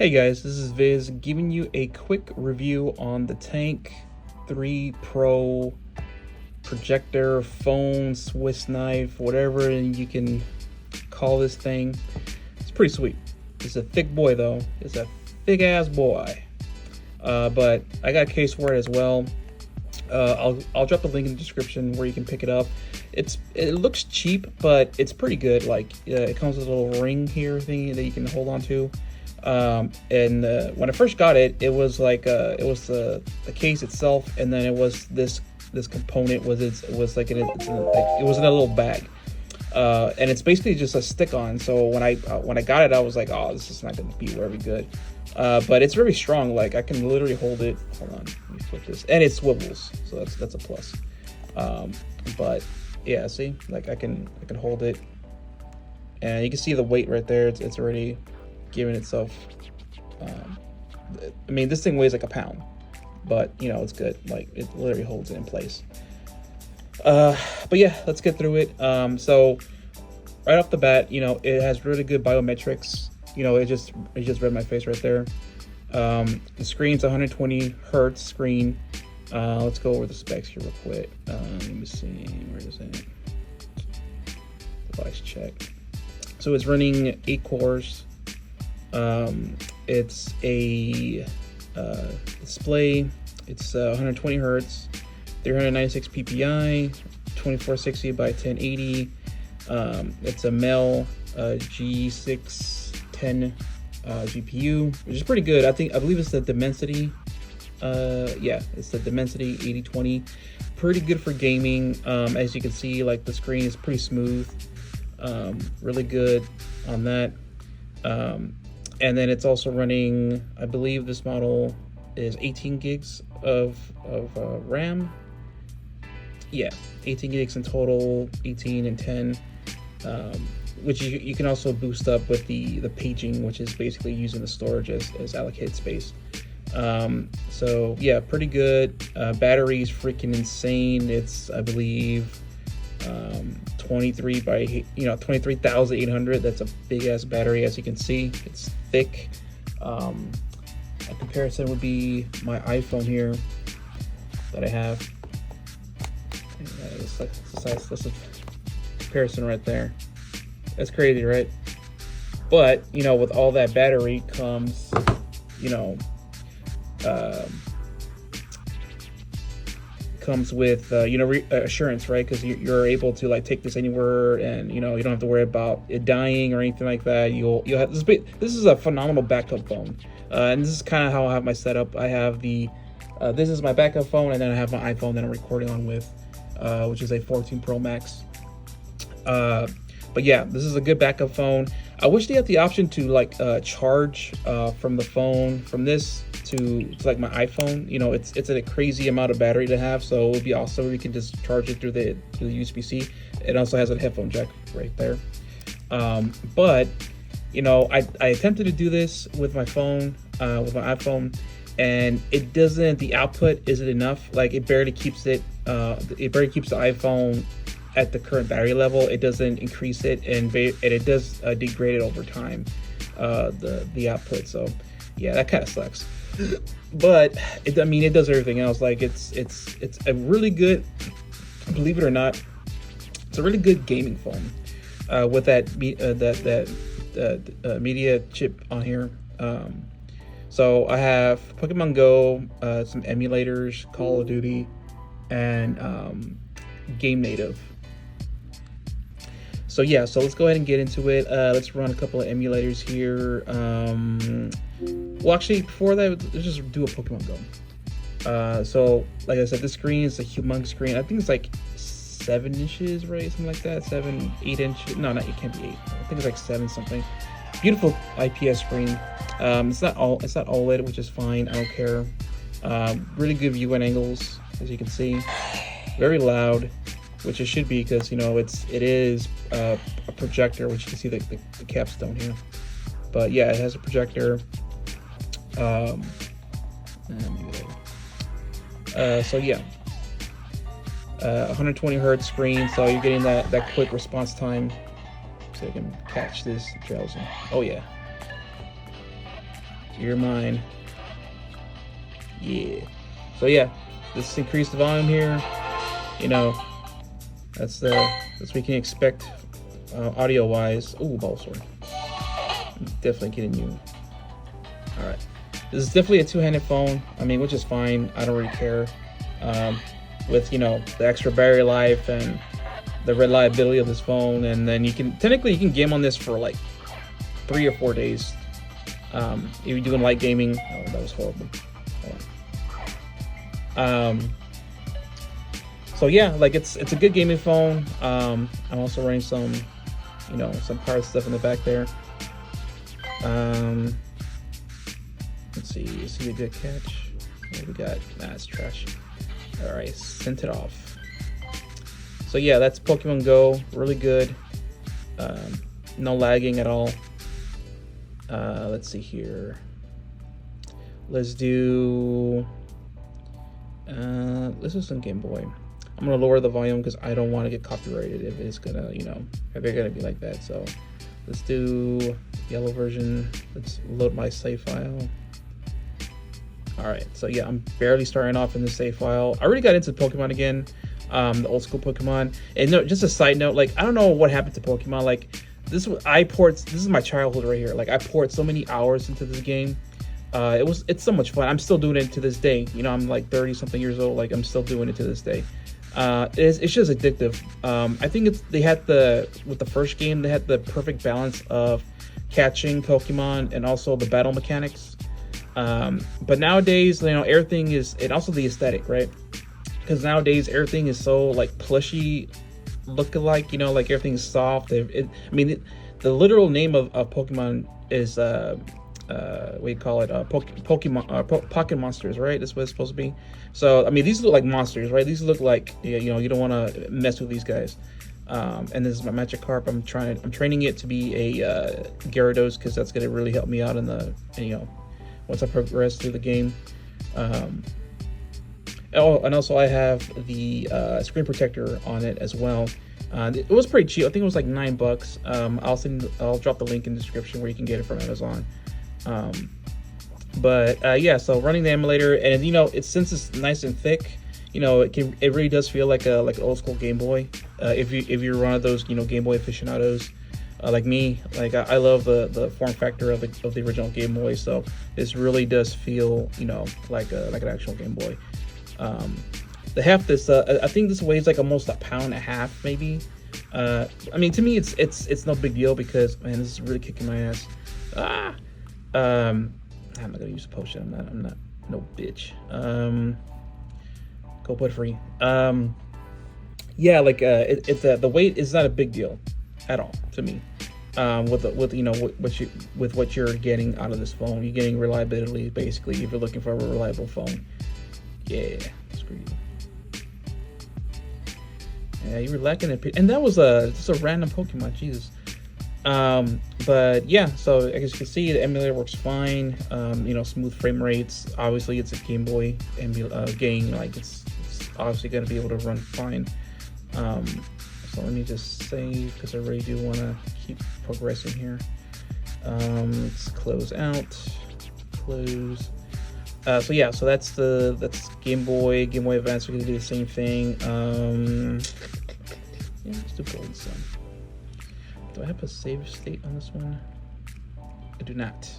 Hey guys, this is Viz giving you a quick review on the Tank 3 Pro projector, phone, Swiss knife, whatever you can call this thing. It's pretty sweet. It's a thick boy though. It's a thick ass boy. But I got a case for it as well. I'll drop the link in the description where you can pick it up. It looks cheap, but it's pretty good. Like it comes with a little ring here thingy that you can hold on to. And when I first got it, it was like it was the case itself, and then it was this component was it was in a little bag, and it's basically just a stick-on. So when I got it, I was like, oh, this is not going to be very good, but it's very strong. Like I can literally hold it. Hold on, let me flip this, and it swivels, so that's a plus. But yeah, see, like I can hold it, and you can see the weight right there. It's already giving itself. I mean, this thing weighs like a pound, but you know it's good. Like it literally holds it in place. But yeah, let's get through it. So right off the bat, you know, it has really good biometrics. You know, it just read my face right there. The screen's 120 hertz screen. Let's go over the specs here real quick. Let me see, where is it? Device check. So it's running 8 cores. It's a display. It's 120 hertz, 396 ppi, 2460 by 1080. It's a Mel G610 GPU, which is pretty good. I believe it's the Dimensity. Yeah, it's the Dimensity 8020. Pretty good for gaming. As you can see, like the screen is pretty smooth. Really good on that. And then it's also running, I believe this model is 18 gigs of RAM. Yeah, 18 gigs in total, 18 and 10, which you can also boost up with the paging, which is basically using the storage as allocated space. So yeah, pretty good. Battery's freaking insane. It's, I believe, 23,800. That's a big ass battery, as you can see. It's thick. A comparison would be my iPhone here that I have. That's a comparison right there. That's crazy, right? But you know, with all that battery comes, you know, comes with assurance, right? Because you're able to like take this anywhere, and you know you don't have to worry about it dying or anything like that. You'll have this is a phenomenal backup phone, and this is kind of how I have my setup. I have this is my backup phone, and then I have my iPhone that I'm recording on with, which is a 14 Pro Max. But yeah, this is a good backup phone. I wish they had the option to like charge from the phone from this to like my iPhone. You know, it's a crazy amount of battery to have, so it would be awesome if we can just charge it through the USB-C. It also has a headphone jack right there. But you know, I attempted to do this with my phone, with my iPhone, and it doesn't. The output isn't enough. Like it barely keeps it. It barely keeps the iPhone at the current battery level. It doesn't increase it, and it does degrade it over time, the output. So yeah, that kind of sucks. But I mean, it does everything else. Like it's a really good, believe it or not, it's a really good gaming phone with that media chip on here. So I have Pokemon Go, some emulators, Call of Duty, and Game Native. So yeah, so let's go ahead and get into it. Let's run a couple of emulators here. Well, actually, before that, let's just do a Pokemon Go. So like I said, this screen is a humongous screen. I think it's like 7 inches, right? Something like that. 8 inches. No, it can't be 8. I think it's like 7 something. Beautiful IPS screen. It's not OLED, which is fine. I don't care. Really good viewing angles, as you can see. Very loud, which it should be, because you know it is a projector, which you can see the capstone here. But yeah, it has a projector. So yeah, 120 hertz screen, so you're getting that quick response time, so you can catch this drowsing. Oh yeah, You're mine. Yeah. So yeah, let's increase the volume here. You know, that's what we can expect audio wise. Ooh, ball sword. Definitely getting you. All right. This is definitely a two-handed phone. I mean, which is fine. I don't really care. With, you know, the extra battery life and the reliability of this phone, and then you can game on this for like 3 or 4 days. If you're doing light gaming. Oh, that was horrible. So yeah, like it's a good gaming phone. I'm also running some, you know, some power stuff in the back there. Let's see a good catch. What we got? Nah, it's trash. All right, sent it off. So yeah, that's Pokemon Go. Really good. No lagging at all. Let's see here. Let's do some Game Boy. I'm gonna lower the volume because I don't want to get copyrighted if it's gonna, you know, if they're gonna be like that. So let's do yellow version. Let's load my save file. All right, so yeah, I'm barely starting off in the save file. I already got into Pokemon again, the old school Pokemon. And no, just a side note, like I don't know what happened to Pokemon. Like this is my childhood right here. Like I poured so many hours into this game. It's so much fun. I'm still doing it to this day. You know, I'm like 30 something years old. Like I'm still doing it to this day. It's just addictive. I think with the first game, they had the perfect balance of catching Pokemon and also the battle mechanics. But nowadays, you know, everything is, and also the aesthetic, right? Because nowadays everything is so like plushy look-alike, you know, like everything's soft. I mean, the literal name of Pokemon is what do you call it? Pokemon, Pocket Monsters, right? That's what it's supposed to be. So I mean, these look like monsters, right? These look like, you know, you don't want to mess with these guys. And this is my Magikarp. I'm training it to be a Gyarados because that's gonna really help me out in the, you know, once I progress through the game. Oh, and also I have the screen protector on it as well. It was pretty cheap. I think it was like $9. I'll drop the link in the description where you can get it from Amazon. Yeah, so running the emulator, and you know, since it's nice and thick, you know, it really does feel like an old school Game Boy. If you're one of those, you know, Game Boy aficionados. Like me, like I love the form factor of the original Game Boy, so this really does feel, you know, like an actual Game Boy. They have this. I think this weighs like almost 1.5 pounds, maybe. I mean, to me, it's no big deal because, man, this is really kicking my ass. I'm not gonna use a potion. I'm not no bitch. Go put free. Yeah, like the weight is not a big deal at all to me. With you know what you're getting out of this phone, you're getting reliability basically. If you're looking for a reliable phone, yeah, screw you. Yeah, you were lacking it, and that was just a random Pokemon, Jesus. But yeah, so as you can see, the emulator works fine. You know, smooth frame rates. Obviously, it's a Game Boy game, like it's obviously gonna be able to run fine. So let me just save because I really do want to keep progressing here. Let's close out, close. So yeah, so that's Game Boy Advance. We're gonna do the same thing. Yeah, let's do Golden Sun. Do I have a save state on this one? I do not.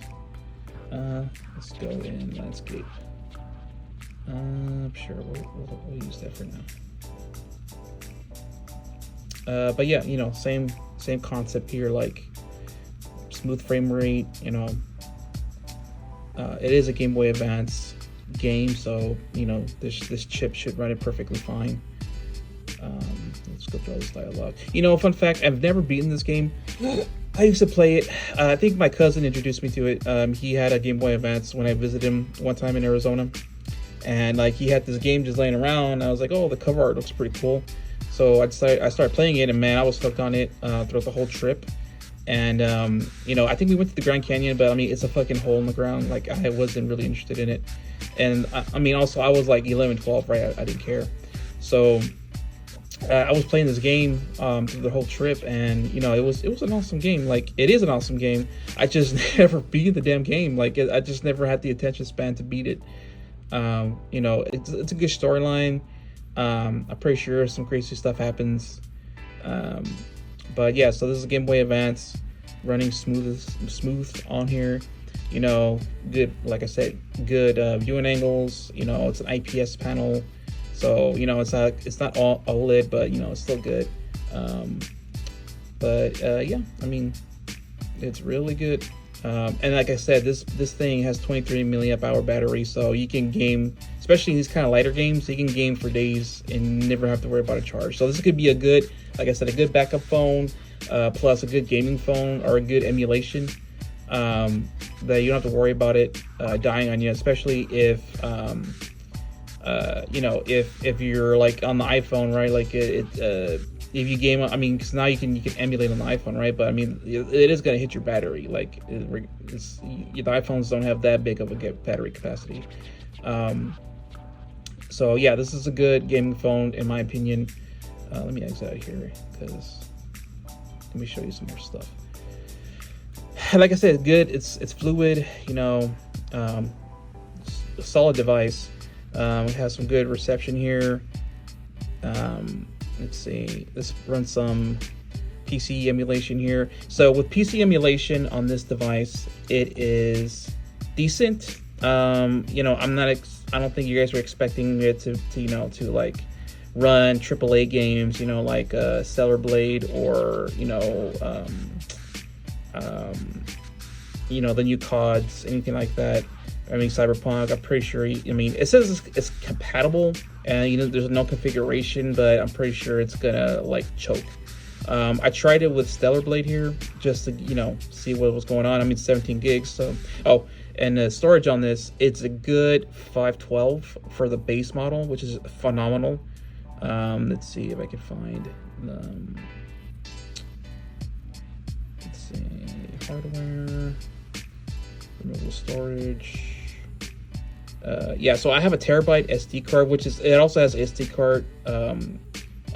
Let's go in landscape. Sure, we'll use that for now. But yeah, you know, same concept here, like smooth frame rate, you know. It is a Game Boy Advance game, so you know this chip should run it perfectly fine. Let's go through all this dialogue. You know, fun fact, I've never beaten this game. I used to play it. I think my cousin introduced me to it. He had a Game Boy Advance when I visited him one time in Arizona, and like he had this game just laying around. I was like, oh, the cover art looks pretty cool. So I started playing it, and man, I was hooked on it throughout the whole trip. And you know, I think we went to the Grand Canyon, but I mean, it's a fucking hole in the ground. Like I wasn't really interested in it. And I mean, also I was like 11, 12, right? I didn't care. So I was playing this game through the whole trip, and you know, it was an awesome game. Like, it is an awesome game. I just never beat the damn game. Like, I just never had the attention span to beat it. You know, it's a good storyline. I'm pretty sure some crazy stuff happens. Um, but yeah, so this is Game Boy Advance, running smooth on here. You know, good, like I said, good viewing angles. You know, it's an IPS panel, so you know it's not all OLED, but you know it's still good. But yeah, I mean, it's really good. And like I said, this thing has 23 milliamp hour battery, so you can game, especially in these kind of lighter games, you can game for days and never have to worry about a charge. So this could be a good, like I said, a good backup phone, plus a good gaming phone or a good emulation, that you don't have to worry about it dying on you, especially if you know, if you're like on the iPhone, right? Like if you game, I mean, because now you can emulate on the iPhone, right? But I mean, it is gonna hit your battery. Like, the iPhones don't have that big of a battery capacity. So yeah, this is a good gaming phone in my opinion. Let me exit out of here because let me show you some more stuff. Like I said, it's good. It's fluid. You know, it's a solid device. It has some good reception here. Let's see. Let's run some PC emulation here. So with PC emulation on this device, it is decent. You know, I don't think you guys were expecting it to you know, to like run AAA games. You know, like Stellar Blade or you know, you know, the new CODs, anything like that. I mean, Cyberpunk, I'm pretty sure, I mean, it says it's compatible, and, you know, there's no configuration, but I'm pretty sure it's gonna, like, choke. I tried it with Stellar Blade here, just to, you know, see what was going on. I mean, 17 gigs, so, oh, and the storage on this, it's a good 512 for the base model, which is phenomenal. Let's see if I can find, let's see, hardware, removable storage. Yeah, so I have a terabyte SD card, which is, it also has SD card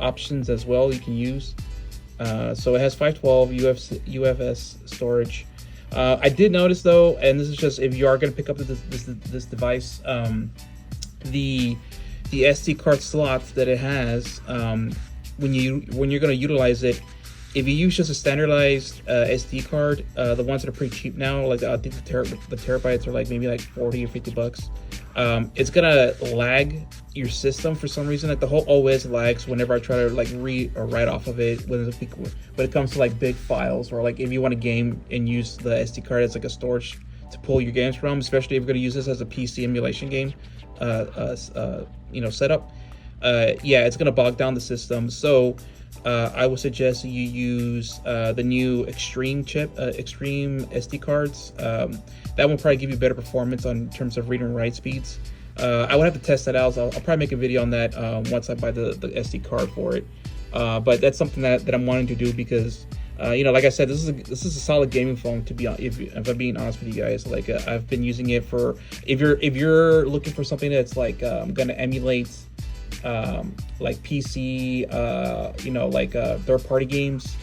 options as well you can use. So it has 512 UFS storage. I did notice though, and this is just if you are going to pick up this device, the SD card slots that it has, when you're going to utilize it, if you use just a standardized SD card, the ones that are pretty cheap now, like I think the terabytes are like maybe like 40 or 50 bucks. It's gonna lag your system for some reason. Like the whole OS lags whenever I try to like read or write off of it. When it comes to like big files, or like if you want to game and use the SD card as like a storage to pull your games from, especially if you're gonna use this as a PC emulation game, you know, setup. Yeah, it's gonna bog down the system. So I would suggest you use the new Extreme chip, Extreme SD cards. That will probably give you better performance in terms of read and write speeds. I would have to test that out. So I'll probably make a video on that once I buy the SD card for it. But that's something that I'm wanting to do because, you know, like I said, this is a solid gaming phone. To be honest, if I'm being honest with you guys, like I've been using it for, if you're looking for something that's like gonna emulate like PC, you know, like third-party games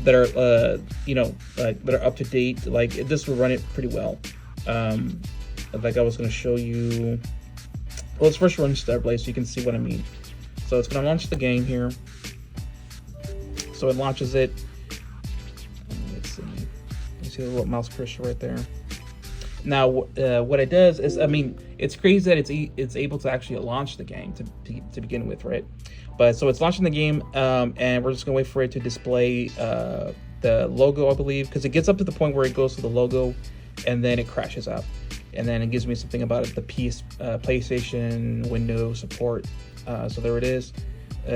that are you know, like that are up to date, like this will run it pretty well. Like I was going to show you, well, let's first run Stellar Blade so you can see what I mean. So it's going to launch the game here. So it launches it. Let's see, you see the little mouse cursor right there. Now, what it does is, I mean, it's crazy that it's able to actually launch the game to begin with, right? But so it's launching the game, and we're just gonna wait for it to display the logo, I believe, because it gets up to the point where it goes to the logo, and then it crashes out, and then it gives me something about it, the PlayStation Windows support. So there it is,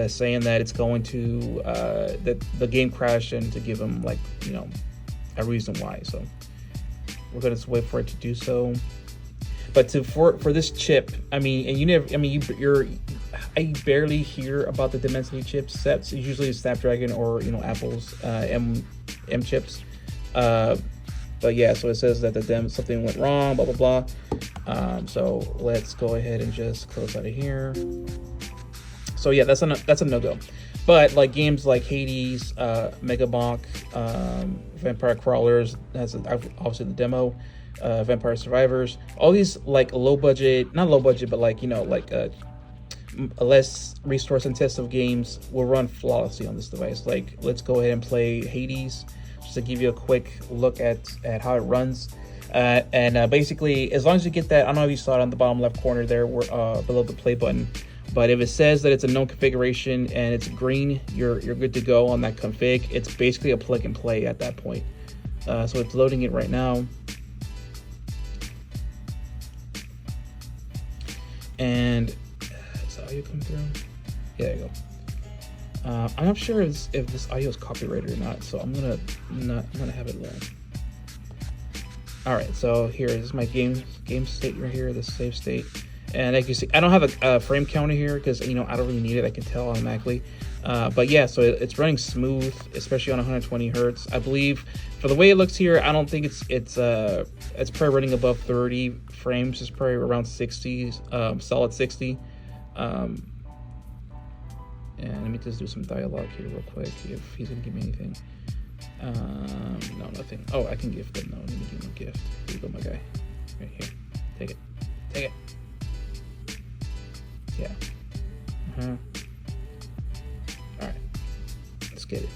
saying that it's going to that the game crashed, and to give them, like, you know, a reason why. So we're gonna just wait for it to do so. But for this chip, I mean, and you never, I mean, I barely hear about the Dimensity chipsets. It's usually Snapdragon or, you know, Apple's M chips. But yeah, so it says that something went wrong, blah blah blah. So let's go ahead and just close out of here. So yeah, that's a no-go. But like games like Hades, Megabonk, Vampire Crawlers, has obviously the demo, Vampire Survivors, all these like low budget, not low budget, but like like less resource intensive games will run flawlessly on this device. Like let's go ahead and play Hades, just to give you a quick look at how it runs. And basically, as long as you get that, I don't know if you saw it on the bottom left corner there, below the play button. But if it says that it's a known configuration and it's green, you're good to go on that config. It's basically a plug and play at that point. So it's loading it right now. And is the audio coming through? Yeah, there you go. I'm not sure if this audio is copyrighted or not, so I'm gonna have it low. All right, so here is my game state right here, the save state. And like you see, I don't have a frame counter here because I don't really need it. I can tell automatically. But yeah, so it's running smooth, especially on 120 hertz. I believe for the way it looks here, I don't think it's probably running above 30 frames. It's probably around 60, solid 60. And let me just do some dialogue here real quick if he's gonna give me anything. No, nothing. Oh, I can gift them. No, let me give him a gift. Here you go, my guy. Right here. Take it. Yeah. All right. Let's get it.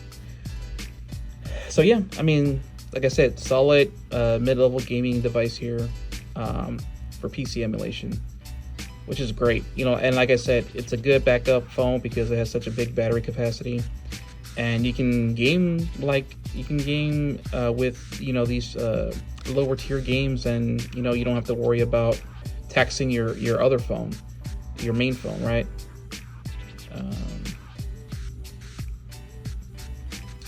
So yeah, I mean, like I said, solid mid-level gaming device here for PC emulation, which is great. And like I said, it's a good backup phone because it has such a big battery capacity, and you can game with these lower tier games, and you don't have to worry about taxing your other phone, your main phone, right?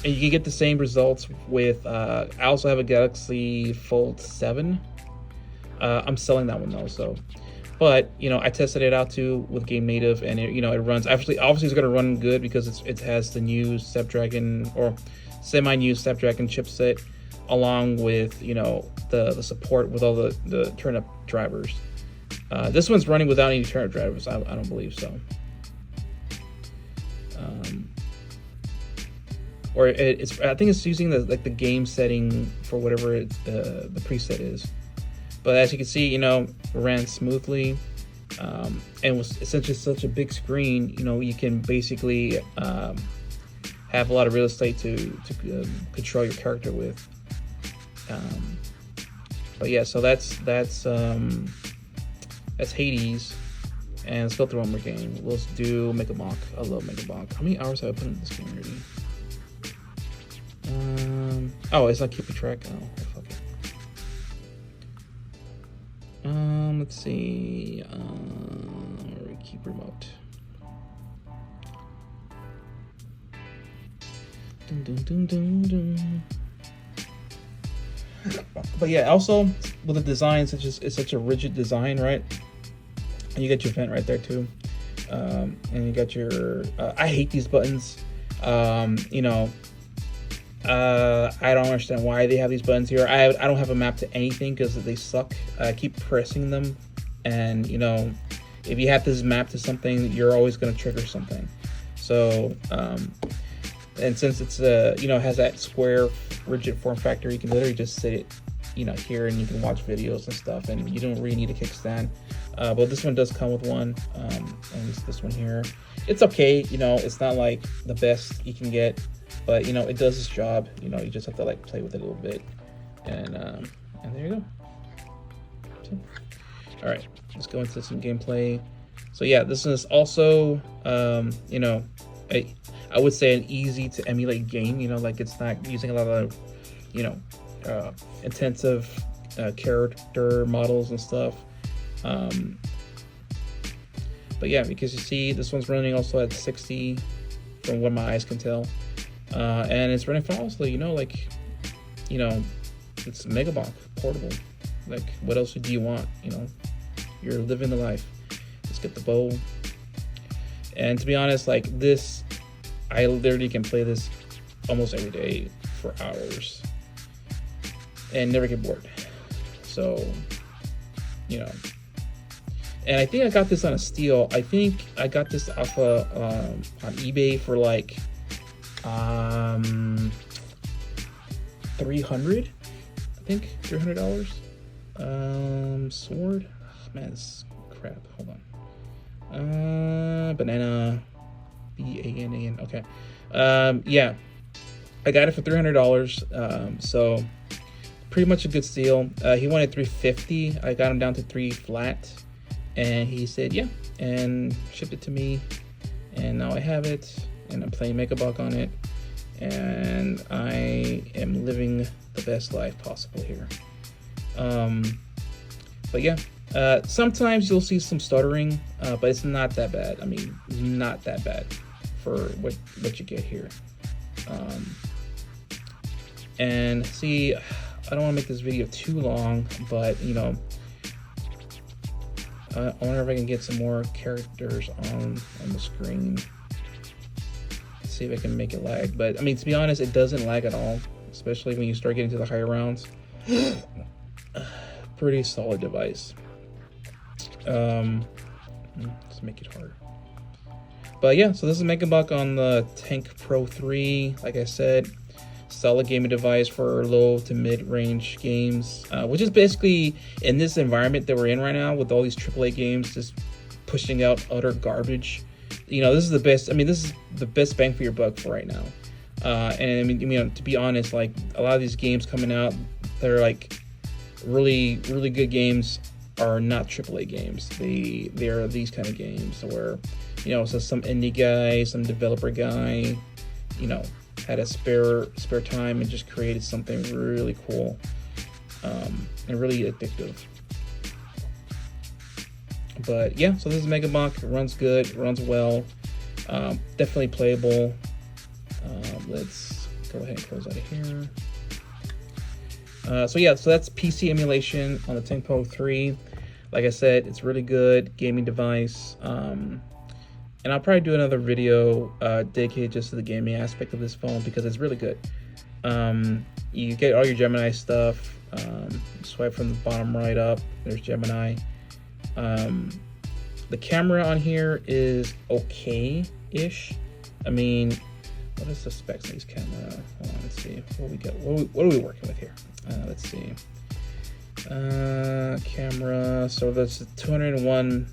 And you can get the same results with I also have a Galaxy Fold 7. I'm selling that one though, so but I tested it out too with Game Native, and it runs obviously it's going to run good because it has the new Snapdragon or semi-new Snapdragon chipset, along with the support with all the turn-up drivers. This one's running without any turn-up drivers. I don't believe so. Or I think it's using the game setting for whatever the preset is. But as you can see, it ran smoothly, and was essentially such a big screen. You can basically have a lot of real estate to control your character with. But yeah, so that's Hades, and let's go through one more game. Let's do Megabonk. I love Megabonk. How many hours have I put in this game already? Oh, it's not keeping track. Oh, fuck it. Let's see. Keep remote. Dun, dun, dun, dun, dun. But yeah, also with the design, it's such a rigid design, right? And you got your vent right there too, and you got your. I hate these buttons. I don't understand why they have these buttons here. I don't have a map to anything because they suck. I keep pressing them, and if you have this map to something, you're always going to trigger something. So, and since it's has that square rigid form factor, you can literally just sit it, here, and you can watch videos and stuff, and you don't really need a kickstand. But this one does come with one, and this one here. It's okay, it's not like the best you can get, but it does its job. You just have to play with it a little bit, and there you go. So, all right, let's go into some gameplay. So yeah, this is also I would say an easy to emulate game. It's not using a lot of intensive character models and stuff. But yeah, because you see this one's running also at 60 from what my eyes can tell, and it's running flawlessly. It's Megabonk portable. What else do you want? You're living the life. Let's get the bow. And to be honest, this, I literally can play this almost every day for hours and never get bored. So, And I think I got this on a steal. I think I got this off on eBay for like 300. I think $300. Sword. Oh, man, this is crap. Hold on. Banana. BANAN. Okay. Yeah, I got it for $300. So pretty much a good steal. He wanted 350. I got him down to 3 flat, and he said yeah, and shipped it to me. And now I have it, and I'm playing Megabuck on it, and I am living the best life possible here. But yeah, sometimes you'll see some stuttering, but it's not that bad. I mean, not that bad for what you get here. And see, I don't want to make this video too long, but you know, I wonder if I can get some more characters on the screen. Let's see if I can make it lag. But I mean, to be honest, it doesn't lag at all, especially when you start getting to the higher rounds. Pretty solid device. Let's make it hard. But yeah, so this is Megabuck on the Tank Pro 3. Like I said, solid gaming device for low to mid-range games, which is basically in this environment that we're in right now with all these AAA games just pushing out utter garbage. You know, this is the best. I mean, this is the best bang for your buck for right now. And I mean, you know, to be honest, like a lot of these games coming out, they're like really, really good games are not AAA games. They are these kind of games where, you know, so some indie guy, some developer guy, you know, had a spare time and just created something really cool, and really addictive. But yeah, so this is Megabuck. It runs good, it runs well, definitely playable. Let's go ahead and close out of here. So yeah, so that's PC emulation on the Tank Pro 3. Like I said, it's really good gaming device. And I'll probably do another video dedicated just to the gaming aspect of this phone because it's really good. You get all your Gemini stuff. Swipe from the bottom right up. There's Gemini. The camera on here is okay-ish. I mean, what is the specs of this camera? Hold on, let's see what we got. What are we working with here? Let's see. Camera. So that's a 201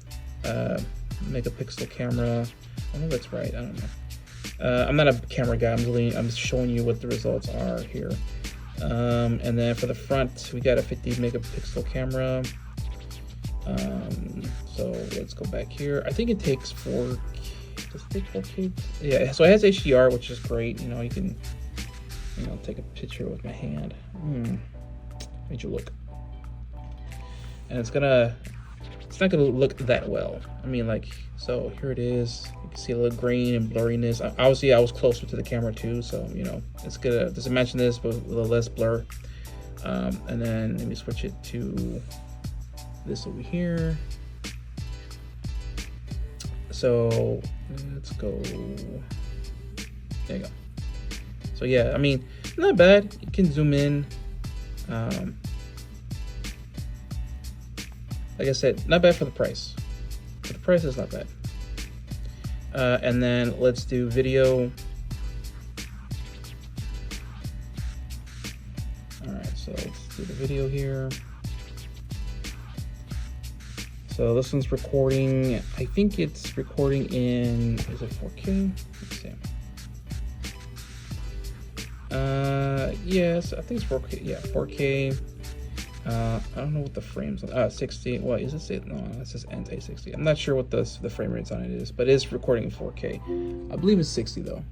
megapixel camera. I don't know if that's right. I don't know. I'm not a camera guy. I'm just showing you what the results are here. And then for the front, we got a 50 megapixel camera. So let's go back here. I think it takes 4K. Does it take 4K? Yeah. So it has HDR, which is great. You know, you can, you know, take a picture with my hand. Made you look. And it's not gonna look that well. I mean, like, so here it is. You can see a little grain and blurriness. Obviously, I was closer to the camera too, so you know, it's gonna just imagine this but with a little less blur. And then let me switch it to this over here. So let's go. There you go. So yeah, I mean, not bad. You can zoom in. Like I said, not bad for the price. For the price, it's not bad. And then let's do video. All right, so let's do the video here. So this one's recording. I think it's recording in, is it 4K? Let's see. Yes, I think it's 4K. Yeah, 4K. I don't know what the frames are. 60. What is this? No, this is anti-60. I'm not sure what the frame rates on it is, but it is recording in 4K. I believe it's 60 though.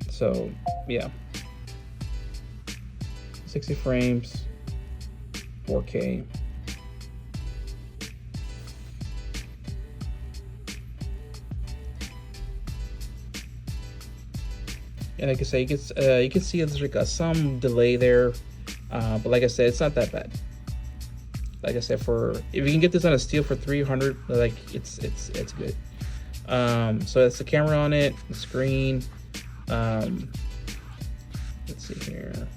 So yeah, 60 frames, 4K. And like I say, you can see there's like some delay there, but like I said, it's not that bad. Like I said, if you can get this on a steal for 300, like it's good. So that's the camera on it, the screen. Let's see here.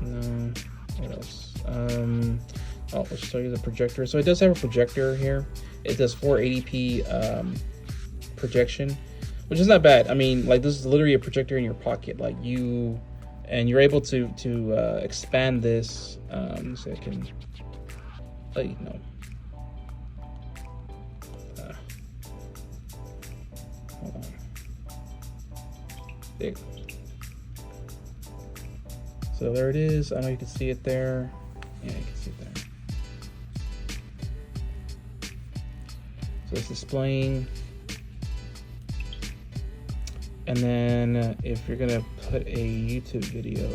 No, what else? Oh, let's show you the projector. So it does have a projector here. It does 480p projection, which is not bad. I mean, like, this is literally a projector in your pocket. Like, you're able to expand this. So I can let you know. Hold on. There. So there it is. I know you can see it there. Yeah, you can see it there. So it's displaying. And then if you're gonna put a YouTube video,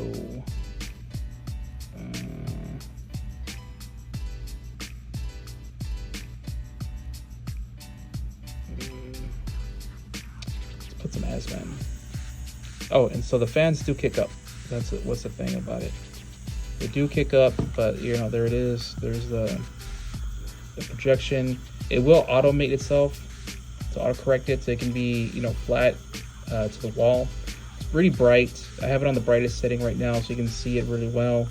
let's put some ads, man. Oh, and so the fans do kick up. What's the thing about it? They do kick up, but you know, there it is. There's the projection. It will automate itself to auto-correct it, so it can be, you know, flat to the wall. It's pretty bright. I have it on the brightest setting right now, so you can see it really well.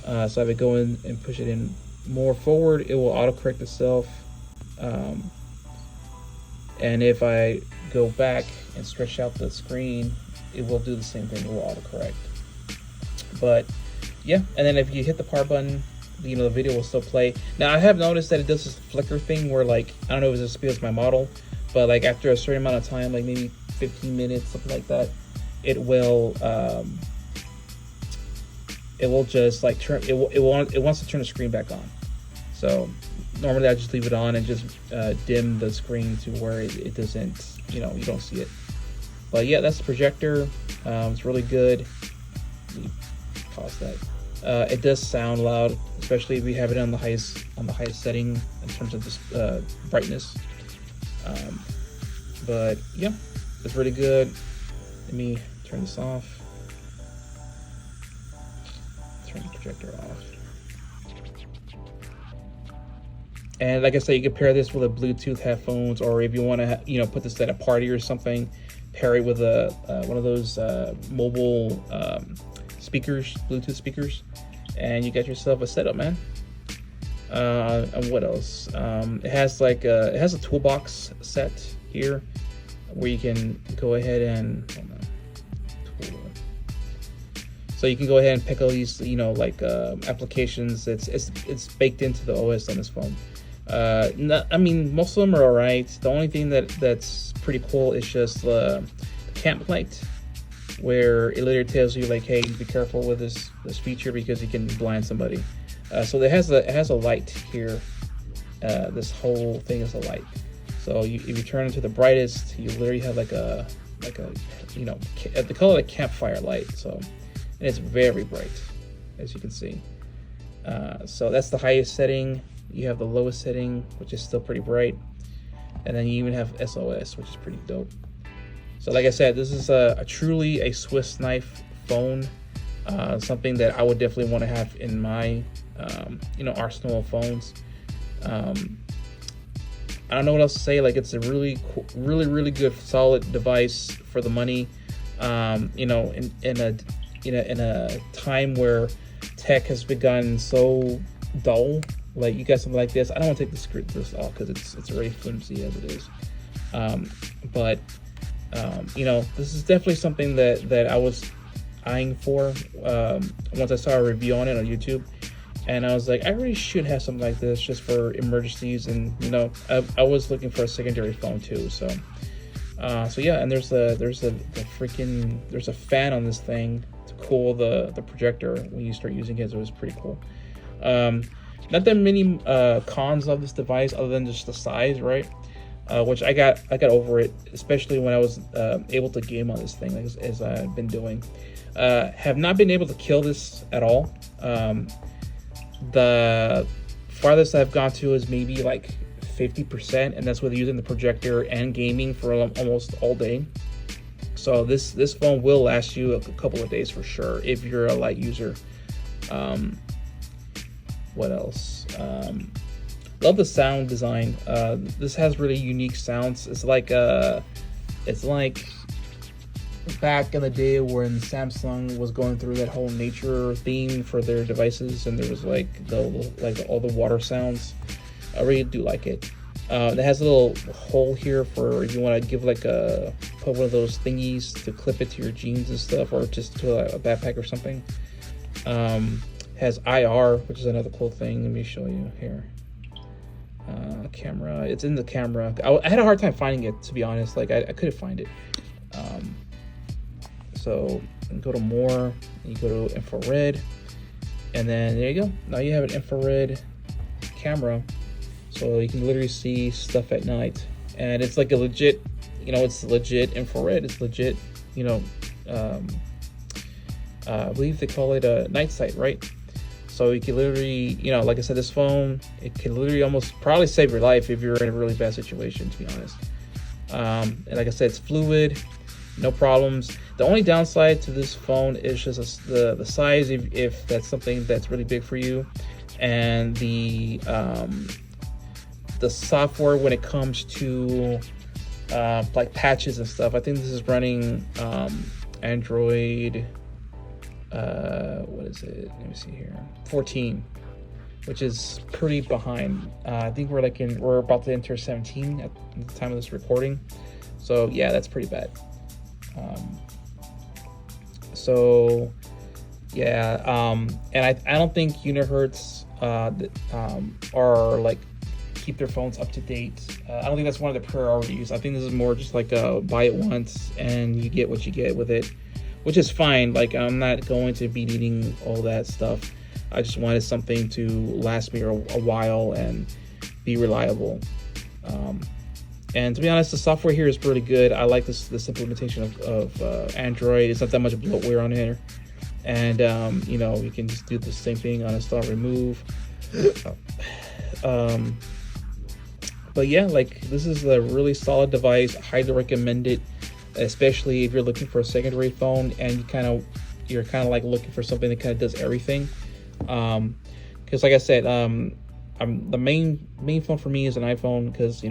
So if I go in and push it in more forward, it will auto-correct itself. And if I go back and stretch out the screen, it will do the same thing. It will auto-correct. But yeah, and then if you hit the power button, you know, the video will still play. Now I have noticed that it does this flicker thing where, like, I don't know if it's just because it's my model, but like after a certain amount of time, like maybe 15 minutes, something like that, it will just like turn it wants to turn the screen back on. So normally I just leave it on and just dim the screen to where it doesn't, you know, you don't see it. But yeah, that's the projector. It's really good. Let me pause that. It does sound loud, especially if we have it on the highest setting in terms of this brightness. But yeah, it's really good. Let me turn this off. Turn the projector off. And like I said, you can pair this with a Bluetooth headphones, or if you want to, you know, put this at a party or something, pair it with a one of those mobile speakers, Bluetooth speakers, and you got yourself a setup, man. And what else? It has like it has a toolbox set here where you can go ahead and so you can go ahead and pick all these, you know, like applications. It's baked into the OS on this phone. I mean, most of them are alright. The only thing that's pretty cool is just the camp light, where it literally tells you like, hey, be careful with this feature because you can blind somebody. So it has a light here. This whole thing is a light. So if you turn it to the brightest, you literally have like a you know, they call it a campfire light. So, and it's very bright, as you can see. So that's the highest setting. You have the lowest setting, which is still pretty bright, and then you even have SOS, which is pretty dope. So like I said, this is a truly a Swiss knife phone, something that I would definitely want to have in my you know, arsenal of phones. I don't know what else to say. Like, it's a really good, solid device for the money. You know, in a time where tech has begun so dull, like you got something like this. I don't want to take this off because it's already flimsy as it is. But you know, this is definitely something that I was eyeing for once I saw a review on it on YouTube, and I was like, I really should have something like this just for emergencies. And you know, I was looking for a secondary phone too. So yeah, and there's a fan on this thing to cool the projector when you start using it. So it was pretty cool. Not that many cons of this device other than just the size, right? Which I got over it, especially when I was able to game on this thing, as I've been doing. Have not been able to kill this at all. The farthest I've gone to is maybe like 50%, and that's with using the projector and gaming for almost all day. So this phone will last you a couple of days for sure if you're a light user. What else? Love the sound design. This has really unique sounds. It's like back in the day when Samsung was going through that whole nature theme for their devices, and there was like all the water sounds. I really do like it. It has a little hole here for if you want to give like put one of those thingies to clip it to your jeans and stuff, or just to a backpack or something. Has IR, which is another cool thing. Let me show you here. Camera. It's in the camera. I had a hard time finding it, to be honest. Like I couldn't find it. So go to more. You go to infrared, and then there you go. Now you have an infrared camera, so you can literally see stuff at night. And it's like a legit, it's legit infrared. It's legit, I believe they call it a night sight, right? So you can literally, like I said, this phone, it can literally almost probably save your life if you're in a really bad situation, to be honest. And like I said, it's fluid, no problems. The only downside to this phone is just the size, if that's something that's really big for you, and the software when it comes to like patches and stuff. I think this is running Android. What is it? Let me see here. 14, which is pretty behind. I think we're about to enter 17 at the time of this recording. So yeah, that's pretty bad. So yeah, and I don't think Unihertz are like keep their phones up to date. I don't think that's one of the priorities. I think this is more just like a buy it once and you get what you get with it, which is fine. Like, I'm not going to be needing all that stuff. I just wanted something to last me a while and be reliable. And to be honest, the software here is pretty good. I like this implementation of Android. It's not that much bloatware on here. And, you can just do the same thing on install, remove. But yeah, like, this is a really solid device. I highly recommend it, especially if you're looking for a secondary phone and you're kind of like looking for something that kind of does everything. Because like I said, the main phone for me is an iPhone, because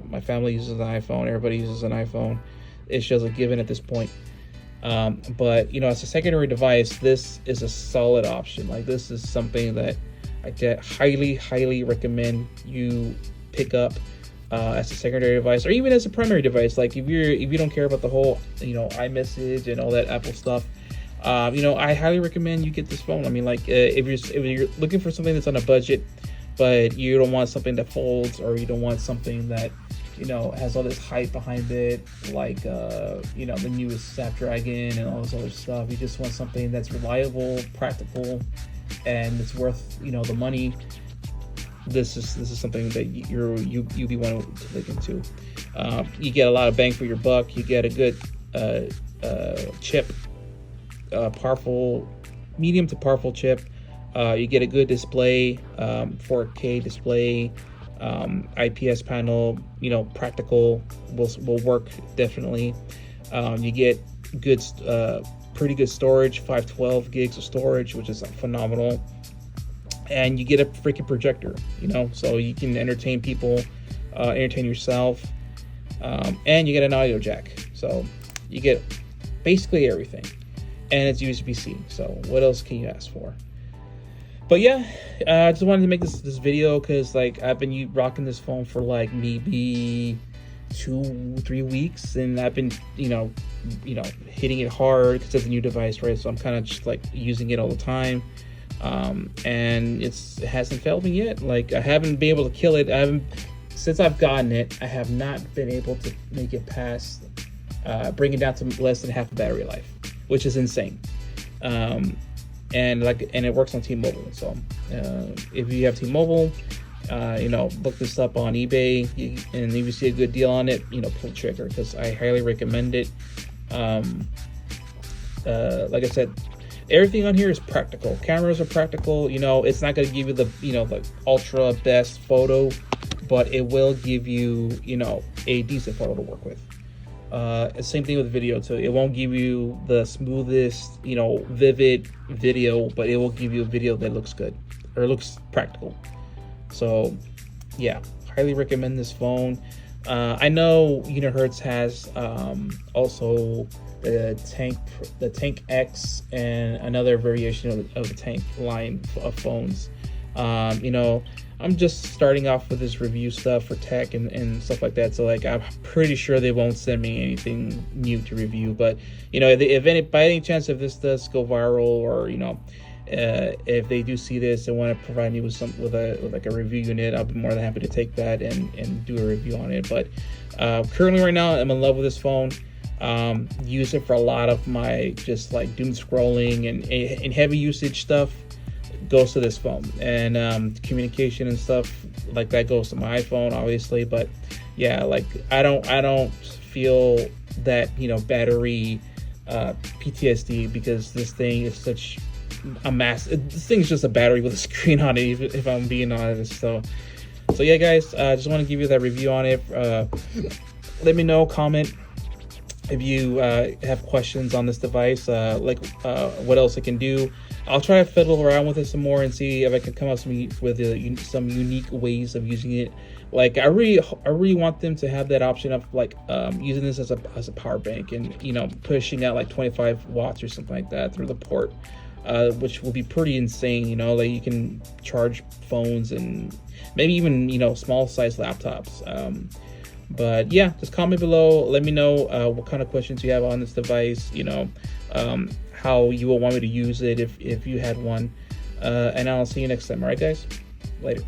my family uses an iPhone, everybody uses an iPhone. It's just a given at this point. But as a secondary device, this is a solid option. Like, this is something that I highly recommend you pick up as a secondary device, or even as a primary device. Like, if you don't care about the whole iMessage and all that Apple stuff, I highly recommend you get this phone. I mean, like, if you're looking for something that's on a budget, but you don't want something that folds, or you don't want something that has all this hype behind it, like the newest Snapdragon and all this other stuff. You just want something that's reliable, practical, and it's worth the money. This is something that you'll be wanting to look into. You get a lot of bang for your buck. You get a good chip, powerful, medium to powerful chip. You get a good display, 4K display, IPS panel. Practical, will work definitely. You get good, pretty good storage, 512 gigs of storage, which is phenomenal. And you get a freaking projector, so you can entertain people, entertain yourself, and you get an audio jack. So you get basically everything, and it's USB-C. So what else can you ask for? But yeah, I just wanted to make this video because, like, I've been rocking this phone for like maybe 2-3 weeks, and I've been hitting it hard because it's a new device, right? So I'm kind of just like using it all the time. And it hasn't failed me yet. Like, I haven't been able to kill it. Since I've gotten it, I have not been able to make it past, bring it down to less than half the battery life, which is insane. And it works on T-Mobile. So, if you have T-Mobile, look this up on eBay, and if you see a good deal on it, pull the trigger, because I highly recommend it. Like I said, everything on here is practical. Cameras are practical. It's not going to give you the ultra best photo, but it will give you a decent photo to work with. Same thing with video too. It won't give you the smoothest vivid video, but it will give you a video that looks good, or looks practical. So yeah, highly recommend this phone. I know Unihertz has also the Tank X and another variation of the Tank line of phones. You know, I'm just starting off with this review stuff for tech and stuff like that. So like, I'm pretty sure they won't send me anything new to review. But you know, if any by any chance if this does go viral, or you know, if they do see this and want to provide me with like a review unit, I'll be more than happy to take that and do a review on it. But currently right now I'm in love with this phone. Use it for a lot of my just like doom scrolling and heavy usage stuff goes to this phone, and communication and stuff like that goes to my iPhone obviously. But yeah, like I don't feel that, you know, battery PTSD, because this thing is such a this thing's just a battery with a screen on it, if I'm being honest. So yeah guys, just want to give you that review on it. Let me know, comment if you have questions on this device, what else it can do. I'll try to fiddle around with it some more and see if I can come up with some unique ways of using it. Like I really want them to have that option of like using this as a power bank, and you know, pushing out like 25 watts or something like that through the port, which will be pretty insane. You know, like you can charge phones and maybe even, you know, small size laptops. But yeah, just comment below. Let me know what kind of questions you have on this device. You know, how you will want me to use it if you had one. And I'll see you next time. All right, guys. Later.